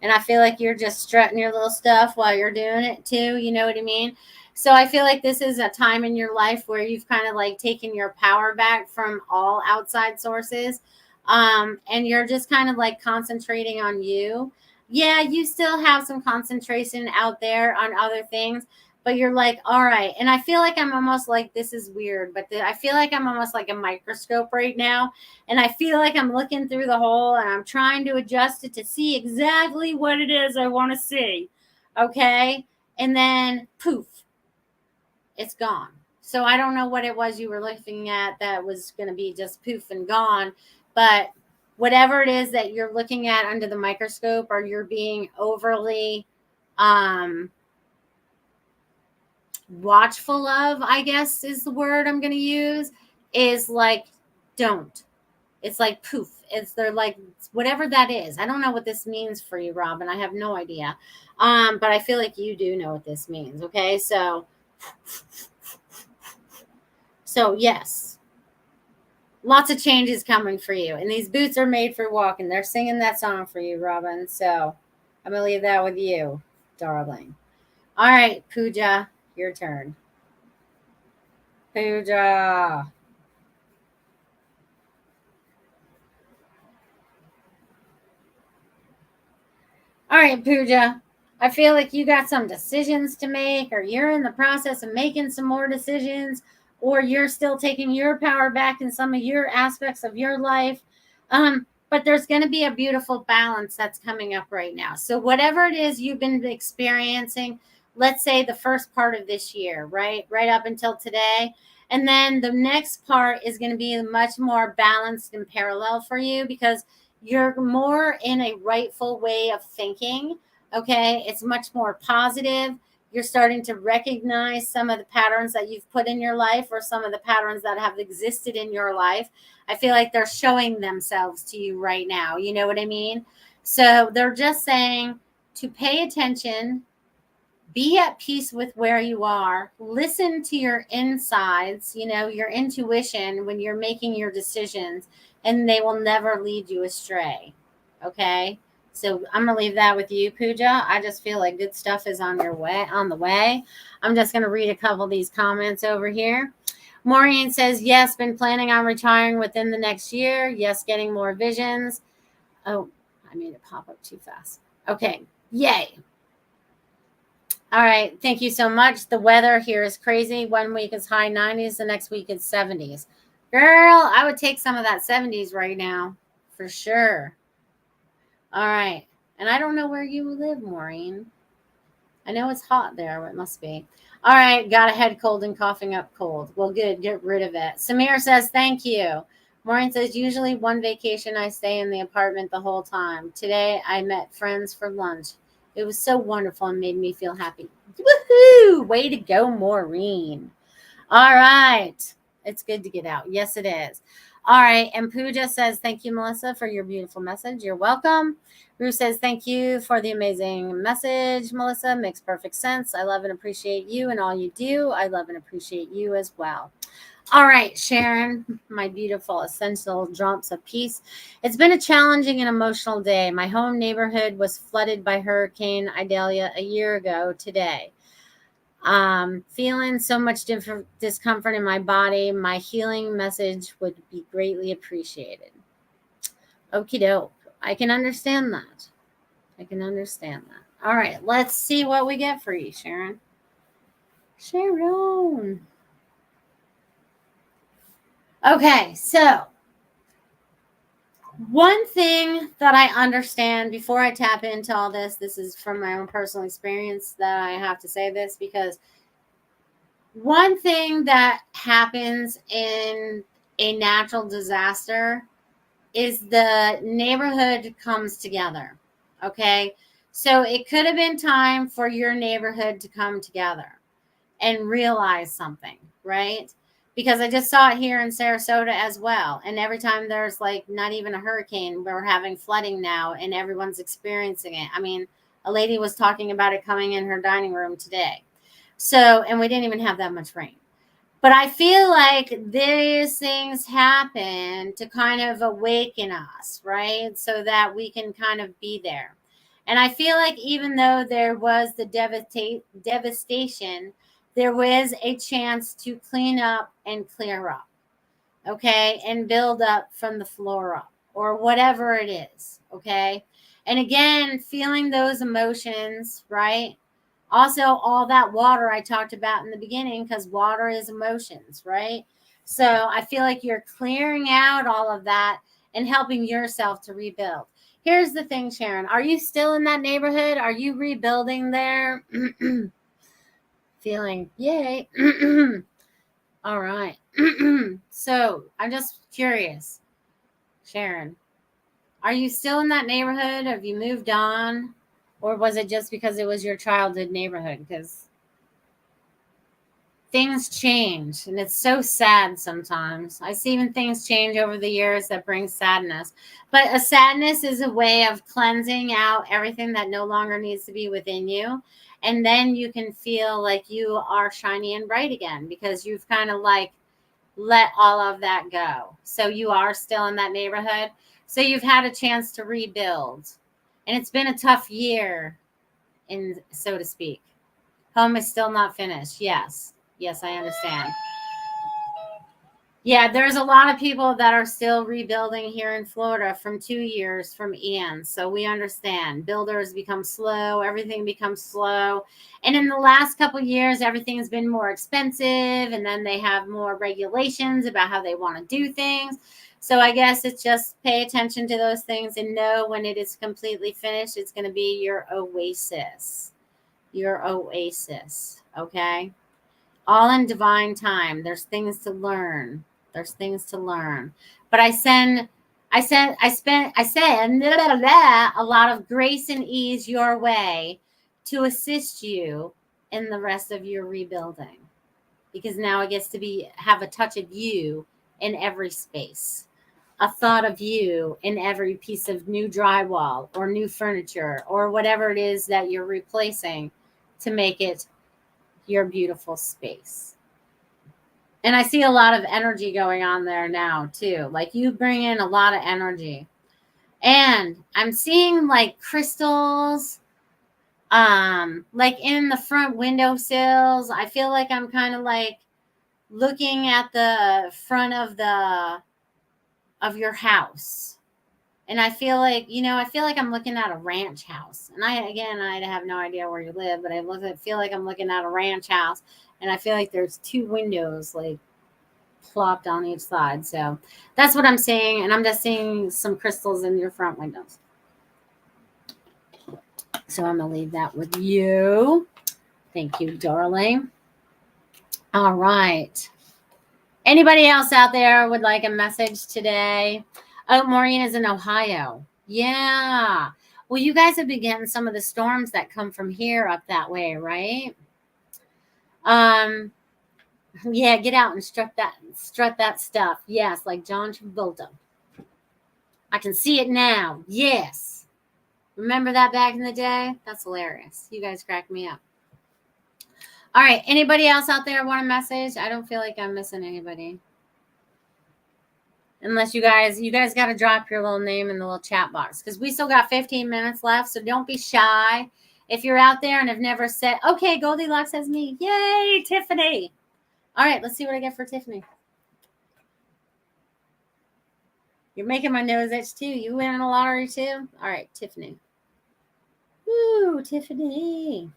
And I feel like you're just strutting your little stuff while you're doing it too. You know what I mean? So I feel like this is a time in your life where you've kind of like taken your power back from all outside sources. And you're just kind of like concentrating on you. Yeah, you still have some concentration out there on other things, but you're like, all right. And I feel like I'm almost like, this is weird, but I feel like I'm almost like a microscope right now. And I feel like I'm looking through the hole and I'm trying to adjust it to see exactly what it is I want to see. Okay. And then poof, it's gone. So I don't know what it was you were looking at that was going to be just poof and gone. But whatever it is that you're looking at under the microscope or you're being overly, watchful of, I guess is the word I'm going to use, is like, don't. It's like poof. They're like, whatever that is. I don't know what this means for you, Robin. I have no idea. But I feel like you do know what this means. Okay. So yes, lots of changes coming for you. And these boots are made for walking. They're singing that song for you, Robin. So I'm going to leave that with you, darling. All right, Pooja, your turn. Pooja. All right, Pooja. I feel like you got some decisions to make, or you're in the process of making some more decisions, or you're still taking your power back in some of your aspects of your life. But there's going to be a beautiful balance that's coming up right now. So, whatever it is you've been experiencing, let's say the first part of this year, right? Right up until today. And then the next part is going to be much more balanced and parallel for you because you're more in a rightful way of thinking. Okay. It's much more positive. You're starting to recognize some of the patterns that you've put in your life or some of the patterns that have existed in your life. I feel like they're showing themselves to you right now. You know what I mean? So they're just saying to pay attention, be at peace with where you are, listen to your insides, your intuition when you're making your decisions, and they will never lead you astray. Okay. So I'm going to leave that with you, Pooja. I just feel like good stuff is on the way. I'm just going to read a couple of these comments over here. Maureen says, yes, been planning on retiring within the next year. Yes, getting more visions. Oh, I made it pop up too fast. Okay. Yay. All right. Thank you so much. The weather here is crazy. 1 week is high 90s. The next week is 70s. Girl, I would take some of that 70s right now for sure. All right. And I don't know where you live, Maureen. I know it's hot there. It must be. All right. Got a head cold and coughing up cold. Well, good. Get rid of it. Samir says, thank you. Maureen says, usually one vacation I stay in the apartment the whole time. Today I met friends for lunch. It was so wonderful and made me feel happy. Woohoo! Way to go, Maureen. All right. It's good to get out. Yes, it is. All right. And Pooja says, thank you, Melissa, for your beautiful message. You're welcome. Rue says, thank you for the amazing message, Melissa. Makes perfect sense. I love and appreciate you and all you do. I love and appreciate you as well. All right, Sharon, my beautiful essential drops of peace. It's been a challenging and emotional day. My home neighborhood was flooded by Hurricane Idalia a year ago today. Feeling so much discomfort in my body. My healing message would be greatly appreciated. Okie doke. I can understand that. All right, let's see what we get for you, Sharon. Sharon. Okay, so one thing that I understand before I tap into all this is from my own personal experience that I have to say this, because one thing that happens in a natural disaster is the neighborhood comes together. Okay. So it could have been time for your neighborhood to come together and realize something, right? Because I just saw it here in Sarasota as well. And every time there's like not even a hurricane, we're having flooding now and everyone's experiencing it. I mean, a lady was talking about it coming in her dining room today. So, and we didn't even have that much rain. But I feel like these things happen to kind of awaken us, right? So that we can kind of be there. And I feel like even though there was the devastation, there was a chance to clean up and clear up, okay? And build up from the floor up or whatever it is, okay? And again, feeling those emotions, right? Also, all that water I talked about in the beginning, because water is emotions, right? So I feel like you're clearing out all of that and helping yourself to rebuild. Here's the thing, Sharon. Are you still in that neighborhood? Are you rebuilding there? Feeling, yay. All right. So I'm just curious, Sharon. Are you still in that neighborhood? Have you moved on? Or was it just because it was your childhood neighborhood? Because things change, and it's so sad sometimes. I see even things change over the years that bring sadness. But a sadness is a way of cleansing out everything that no longer needs to be within you. And then you can feel like you are shiny and bright again because you've kind of like let all of that go. So you are still in that neighborhood. So you've had a chance to rebuild. And it's been a tough year, in so to speak. Home is still not finished. Yes. Yes, I understand. Yeah, there's a lot of people that are still rebuilding here in Florida from 2 years from Ian. So we understand. Builders become slow, everything becomes slow. And in the last couple of years, everything's been more expensive, and then they have more regulations about how they want to do things. So I guess it's just pay attention to those things and know when it is completely finished, it's going to be your oasis. Your oasis. Okay? All in divine time. There's things to learn. There's things to learn. But I send a lot of grace and ease your way to assist you in the rest of your rebuilding. Because now it gets to have a touch of you in every space. A thought of you in every piece of new drywall or new furniture or whatever it is that you're replacing to make it your beautiful space. And I see a lot of energy going on there now too. Like you bring in a lot of energy. And I'm seeing like crystals, like in the front windowsills. I feel like I'm kind of like looking at the front of your house. And I feel like, I'm looking at a ranch house. And I have no idea where you live, but I feel like I'm looking at a ranch house. And I feel like there's two windows like plopped on each side. So that's what I'm seeing. And I'm just seeing some crystals in your front windows. So I'm going to leave that with you. Thank you, darling. All right. Anybody else out there would like a message today? Oh, Maureen is in Ohio. Yeah. Well, you guys have been getting some of the storms that come from here up that way, right? Yeah, get out and strut that stuff. Yes, like John Travolta. I can see it now. Yes. Remember that back in the day? That's hilarious. You guys crack me up. All right. Anybody else out there want a message? I don't feel like I'm missing anybody. Unless you guys got to drop your little name in the little chat box because we still got 15 minutes left. So don't be shy. If you're out there and have never said, okay, Goldylocks has me. Yay, Tiffany. All right, let's see what I get for Tiffany. You're making my nose itch too. You winning a lottery too? All right, Tiffany. Woo, Tiffany.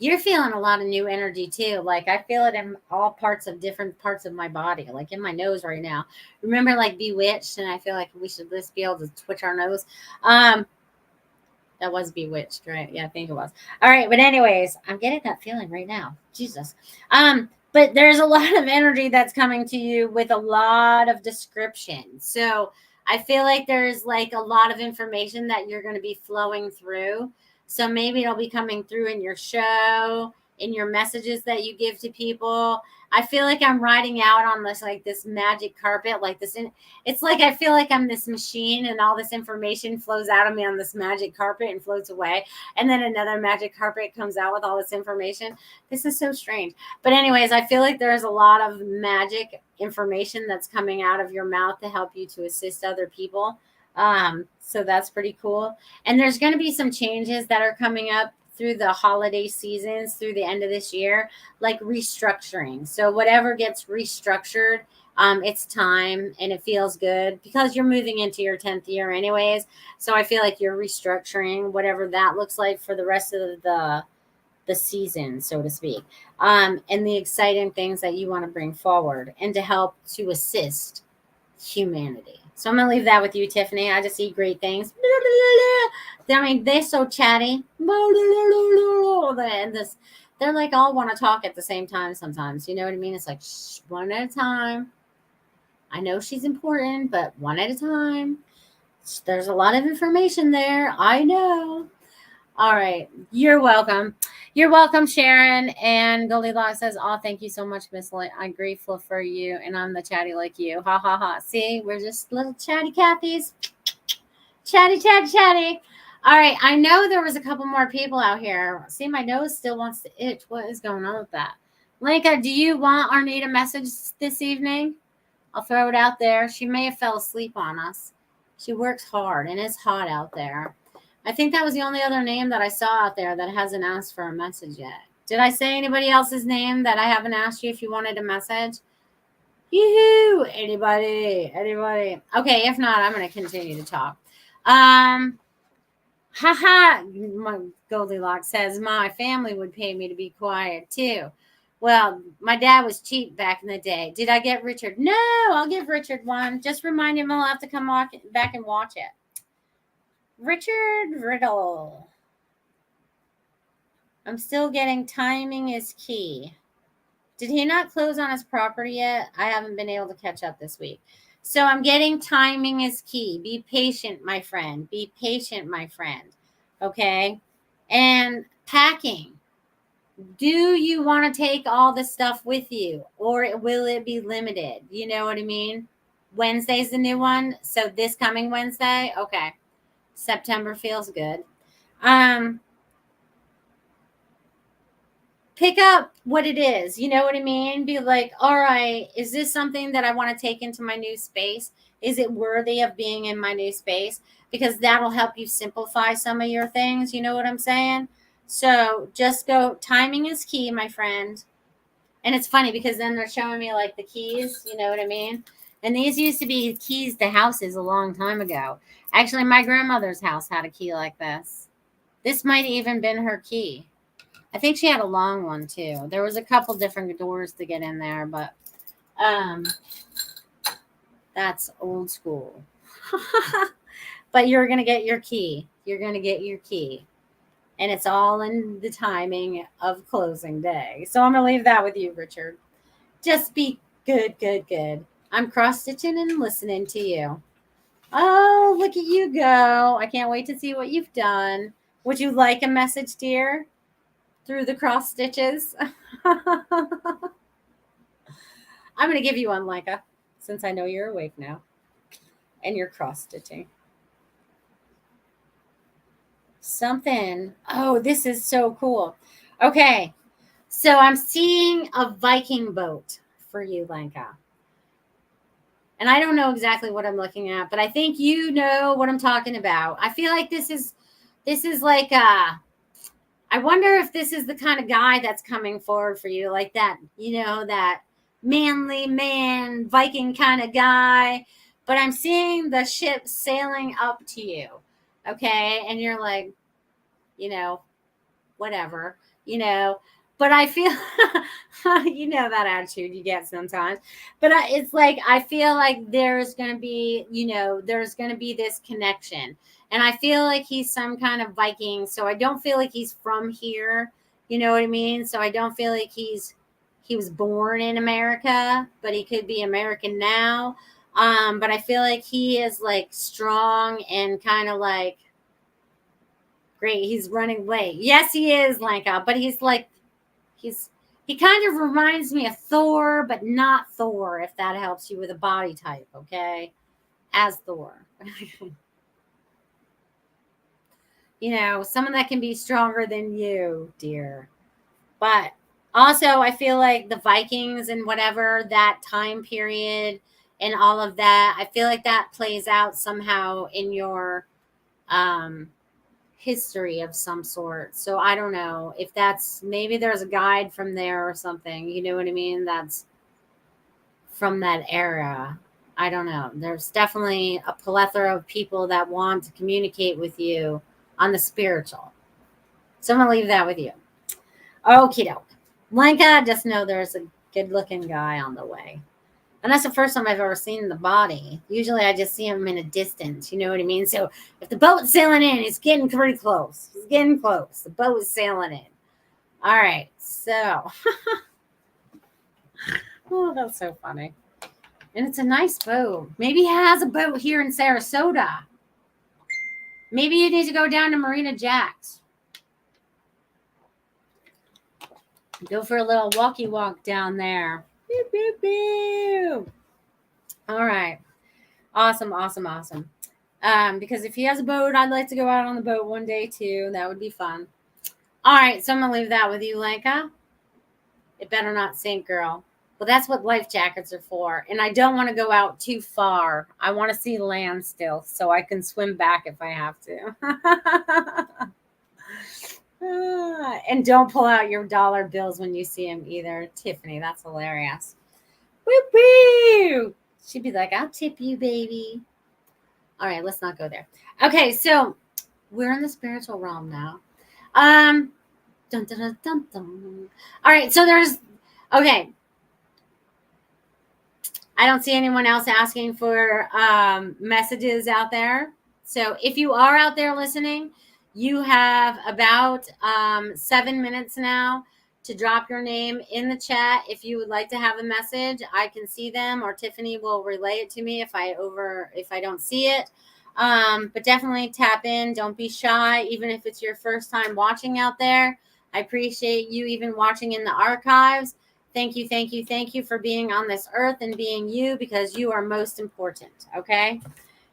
You're feeling a lot of new energy too. Like I feel it in all different parts of my body, like in my nose right now. Remember like Bewitched? And I feel like we should just be able to twitch our nose. That was Bewitched, right? Yeah, I think it was. All right. But anyways, I'm getting that feeling right now. Jesus. But there's a lot of energy that's coming to you with a lot of description. So I feel like there's like a lot of information that you're going to be flowing through. So maybe it'll be coming through in your show, in your messages that you give to people. I feel like I'm riding out on this magic carpet, it's like I feel like I'm this machine and all this information flows out of me on this magic carpet and floats away. And then another magic carpet comes out with all this information. This is so strange. But anyways, I feel like there's a lot of magic information that's coming out of your mouth to help you to assist other people. So that's pretty cool. And there's going to be some changes that are coming up through the holiday seasons, through the end of this year, like restructuring. So whatever gets restructured, it's time and it feels good because you're moving into your 10th year anyways. So I feel like you're restructuring whatever that looks like for the rest of the season, so to speak. And the exciting things that you want to bring forward and to help to assist humanity. So I'm going to leave that with you, Tiffany. I just see great things. I mean, they're so chatty. And they're like all want to talk at the same time sometimes. You know what I mean? It's like one at a time. I know she's important, but one at a time. There's a lot of information there. I know. All right. You're welcome. You're welcome, Sharon. And Goldylocks says, oh, thank you so much, Miss Light. I'm grateful for you. And I'm the chatty like you. Ha ha ha. See, we're just little chatty Cathys. Chatty, chatty, chatty. All right. I know there was a couple more people out here. See, my nose still wants to itch. What is going on with that? Linka, do you want or need a message this evening? I'll throw it out there. She may have fell asleep on us. She works hard and it's hot out there. I think that was the only other name that I saw out there that hasn't asked for a message yet. Did I say anybody else's name that I haven't asked you if you wanted a message? Yoo-hoo! Anybody? Anybody? Okay, if not, I'm going to continue to talk. Haha! My Goldylocks says, my family would pay me to be quiet too. Well, my dad was cheap back in the day. Did I get Richard? No, I'll give Richard one. Just remind him I'll have to come back and watch it. Richard Riddle. I'm still getting timing is key. Did he not close on his property yet? I haven't been able to catch up this week. So I'm getting timing is key. Be patient, my friend. Be patient, my friend. Okay? And packing. Do you want to take all the stuff with you? Or will it be limited? You know what I mean? Wednesday's the new one. So this coming Wednesday? Okay. September feels good. Pick up what it is. You know what I mean? Be like, all right, is this something that I want to take into my new space? Is it worthy of being in my new space? Because that'll help you simplify some of your things. You know what I'm saying? So just go. Timing is key, my friend. And it's funny because then they're showing me like the keys. You know what I mean? And these used to be keys to houses a long time ago. Actually, my grandmother's house had a key like this. This might have even been her key. I think she had a long one too. There was a couple different doors to get in there, but that's old school. But you're going to get your key. You're going to get your key. And it's all in the timing of closing day. So I'm going to leave that with you, Richard. Just be good, good, good. I'm cross-stitching and listening to you. Oh, look at you go. I can't wait to see what you've done. Would you like a message, dear? Through the cross stitches? I'm going to give you one, Leica, since I know you're awake now. And you're cross stitching. Something. Oh, this is so cool. Okay. So I'm seeing a Viking boat for you, Lenka. And I don't know exactly what I'm looking at, but I think you know what I'm talking about. I feel like this is like I wonder if this is the kind of guy that's coming forward for you, like that, you know, that manly man, Viking kind of guy. But I'm seeing the ship sailing up to you. Okay. And you're like, you know, whatever, you know. But I feel, you know, that attitude you get sometimes. But it's like, I feel like there's going to be, you know, there's going to be this connection. And I feel like he's some kind of Viking. So I don't feel like he's from here. You know what I mean? So I don't feel like he was born in America, but he could be American now. But I feel like he is like strong and kind of like, great. He's running late. Yes, he is, Lanka, but he's like, he kind of reminds me of Thor, but not Thor, if that helps you with a body type, okay? As Thor. You know, someone that can be stronger than you, dear. But also, I feel like the Vikings and whatever, that time period and all of that, I feel like that plays out somehow in your history of some sort. So I don't know if that's, maybe there's a guide from there or something, you know what I mean, that's from that era. I don't know. There's definitely a plethora of people that want to communicate with you on the spiritual. So I'm gonna leave that with you. Okie doke. Lenka, just know there's a good looking guy on the way. And that's the first time I've ever seen the body. Usually I just see him in a distance. You know what I mean? So if the boat's sailing in, it's getting pretty close. It's getting close. The boat is sailing in. All right. So. Oh, that's so funny. And it's a nice boat. Maybe he has a boat here in Sarasota. Maybe you need to go down to Marina Jack's. Go for a little walkie walk down there. Beep, beep, beep. All right. Awesome, awesome, awesome. Because if he has a boat, I'd like to go out on the boat one day too. That would be fun. All right, so I'm gonna leave that with you, Lenka. It better not sink, girl. Well, that's what life jackets are for. And I don't want to go out too far. I want to see land still so I can swim back if I have to. And don't pull out your dollar bills when you see them either. Tiffany, that's hilarious. Woo woo! She'd be like, I'll tip you, baby. All right, let's not go there. Okay, so we're in the spiritual realm now. Dun, dun, dun, dun, dun. All right, so okay. I don't see anyone else asking for messages out there. So if you are out there listening, you have about 7 minutes now to drop your name in the chat. If you would like to have a message, I can see them, or Tiffany will relay it to me if I don't see it. But definitely tap in. Don't be shy, even if it's your first time watching out there. I appreciate you even watching in the archives. Thank you, thank you, thank you for being on this earth and being you, because you are most important, okay?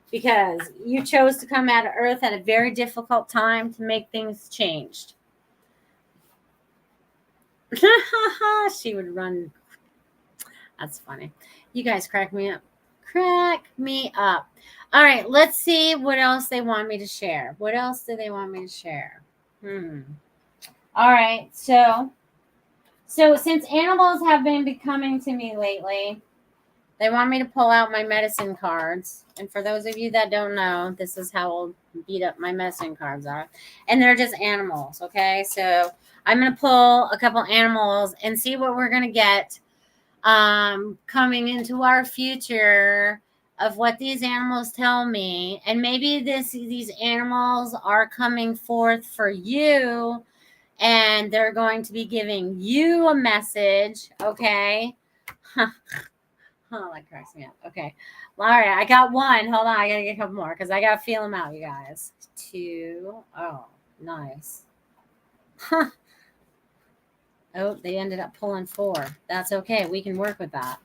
Because you chose to come out of earth at a very difficult time to make things changed. She would run. That's funny. You guys crack me up. Crack me up. All right, let's see what else they want me to share. What else do they want me to share? All right, so since animals have been coming to me lately, they want me to pull out my medicine cards. And for those of you that don't know, this is how beat up my medicine cards are. And they're just animals, okay? So I'm going to pull a couple animals and see what we're going to get coming into our future of what these animals tell me. And maybe these animals are coming forth for you, and they're going to be giving you a message, okay? Oh, that cracks me up. Okay. Well, all right, I got one. Hold on, I got to get a couple more because I got to feel them out, you guys. 2. Oh, nice. Huh. Oh, they ended up pulling 4. That's okay. We can work with that.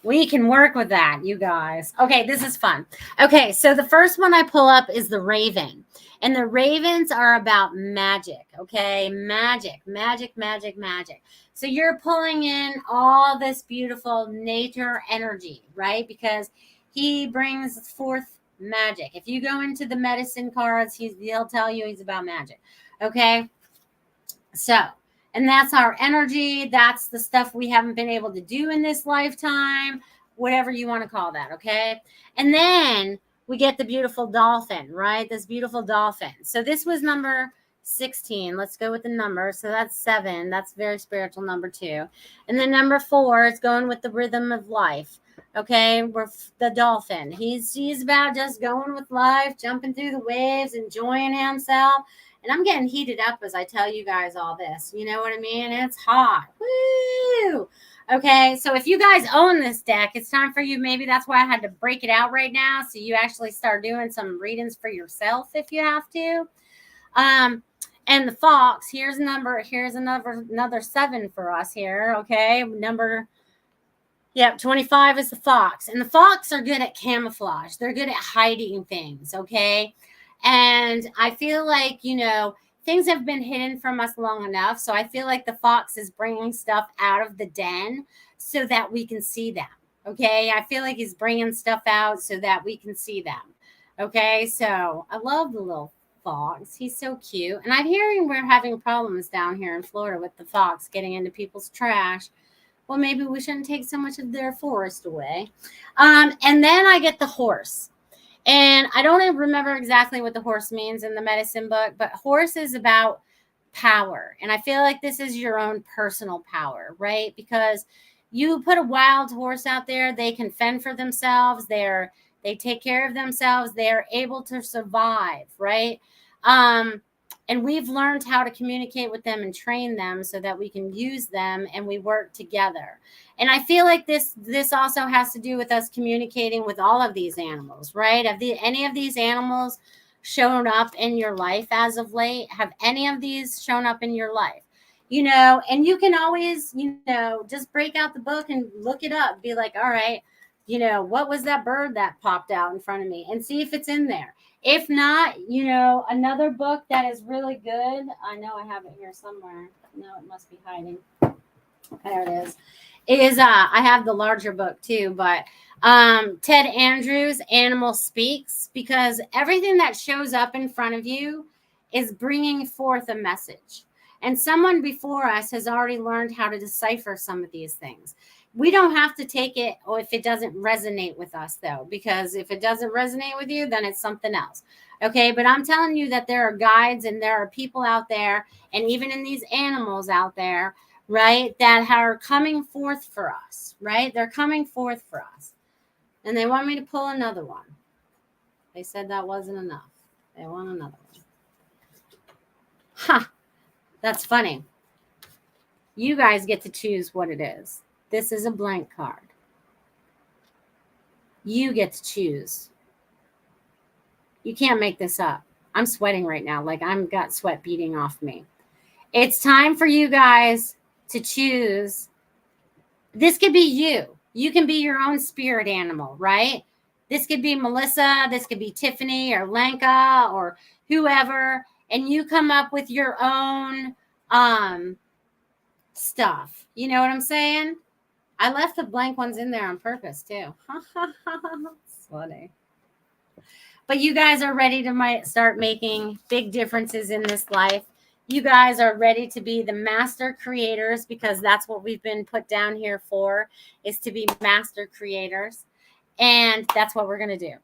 We can work with that, you guys. Okay, this is fun. Okay, so the first one I pull up is the raven. And the ravens are about magic, okay? Magic, magic, magic, magic. So you're pulling in all this beautiful nature energy, right? Because he brings forth magic. If you go into the medicine cards, he'll tell you he's about magic, okay? So, and that's our energy. That's the stuff we haven't been able to do in this lifetime, whatever you want to call that, okay? And then we get the beautiful dolphin, right? This beautiful dolphin. So this was number 16. Let's go with the number. So that's 7. That's very spiritual, number 2. And then number 4 is going with the rhythm of life. Okay, we're the dolphin. He's about just going with life, jumping through the waves, enjoying himself. And I'm getting heated up as I tell you guys all this. You know what I mean? It's hot. Woo! Okay, so if you guys own this deck, it's time for you. Maybe that's why I had to break it out right now, so you actually start doing some readings for yourself if you have to. And the fox, here's another 7 for us here. Okay, 25 is the fox. And the fox are good at camouflage. They're good at hiding things, okay? And I feel like, things have been hidden from us long enough. So I feel like the fox is bringing stuff out of the den so that we can see them, okay? I feel like he's bringing stuff out so that we can see them, okay? So I love the little fox. He's so cute. And I'm hearing we're having problems down here in Florida with the fox getting into people's trash. Well, maybe we shouldn't take so much of their forest away. And then I get the horse. And I don't even remember exactly what the horse means in the medicine book, but horse is about power. And I feel like this is your own personal power, right? Because you put a wild horse out there, they can fend for themselves. They take care of themselves. They are able to survive, right? And we've learned how to communicate with them and train them so that we can use them and we work together. And I feel like this also has to do with us communicating with all of these animals, right? Have any of these animals shown up in your life as of late? Have any of these shown up in your life? and you can always, just break out the book and look it up. Be like, all right, what was that bird that popped out in front of me, and see if it's in there. If not, another book that is really good. I know I have it here somewhere. No, it must be hiding. There it is. I have the larger book too, but Ted Andrews, Animal Speaks, because everything that shows up in front of you is bringing forth a message. And someone before us has already learned how to decipher some of these things. We don't have to take it if it doesn't resonate with us, though, because if it doesn't resonate with you, then it's something else. Okay, but I'm telling you that there are guides and there are people out there, and even in these animals out there, right, that are coming forth for us, right? They're coming forth for us. And they want me to pull another one. They said that wasn't enough. They want another one. That's funny. You guys get to choose what it is. This is a blank card. You get to choose. You can't make this up. I'm sweating right now. Like I've got sweat beating off me. It's time for you guys to choose. This could be you. You can be your own spirit animal, right? This could be Melissa. This could be Tiffany or Lenka or whoever. And you come up with your own stuff. You know what I'm saying? I left the blank ones in there on purpose too. It's funny. But you guys are ready to start making big differences in this life. You guys are ready to be the master creators, because that's what we've been put down here for, is to be master creators. And that's what we're going to do.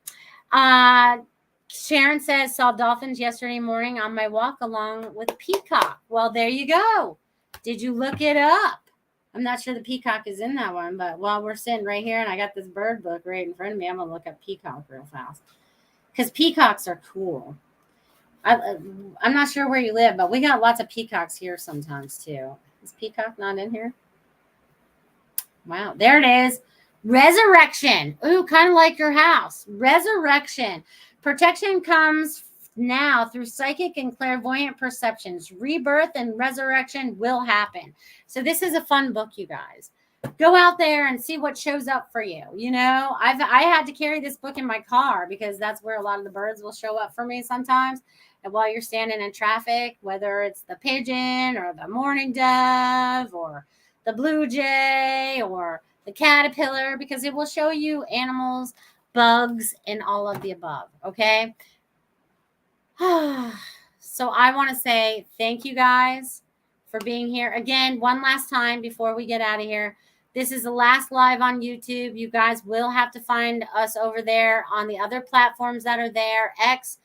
Sharon says, saw dolphins yesterday morning on my walk along with peacock. Well, there you go. Did you look it up? I'm not sure the peacock is in that one, but while we're sitting right here and I got this bird book right in front of me, I'm going to look up peacock real fast, because peacocks are cool. I'm not sure where you live, but we got lots of peacocks here sometimes too. Is peacock not in here? Wow, there it is. Resurrection. Ooh, kind of like your house. Resurrection. Protection comes now through psychic and clairvoyant perceptions. Rebirth and resurrection will happen. So this is a fun book, you guys. Go out there and see what shows up for you. I had to carry this book in my car because that's where a lot of the birds will show up for me sometimes. And while you're standing in traffic, whether it's the pigeon or the mourning dove or the blue jay or the caterpillar, because it will show you animals, bugs, and all of the above. Okay. So I want to say thank you guys for being here. Again, one last time before we get out of here. This is the last live on YouTube. You guys will have to find us over there on the other platforms that are there, X,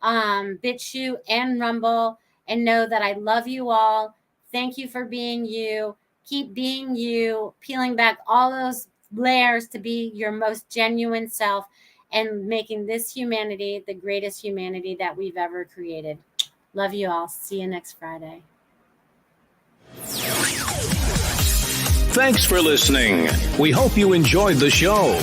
BitChute, and Rumble, and know that I love you all. Thank you for being you. Keep being you, peeling back all those layers to be your most genuine self and making this humanity the greatest humanity that we've ever created. Love you all. See you next Friday. Thanks for listening. We hope you enjoyed the show.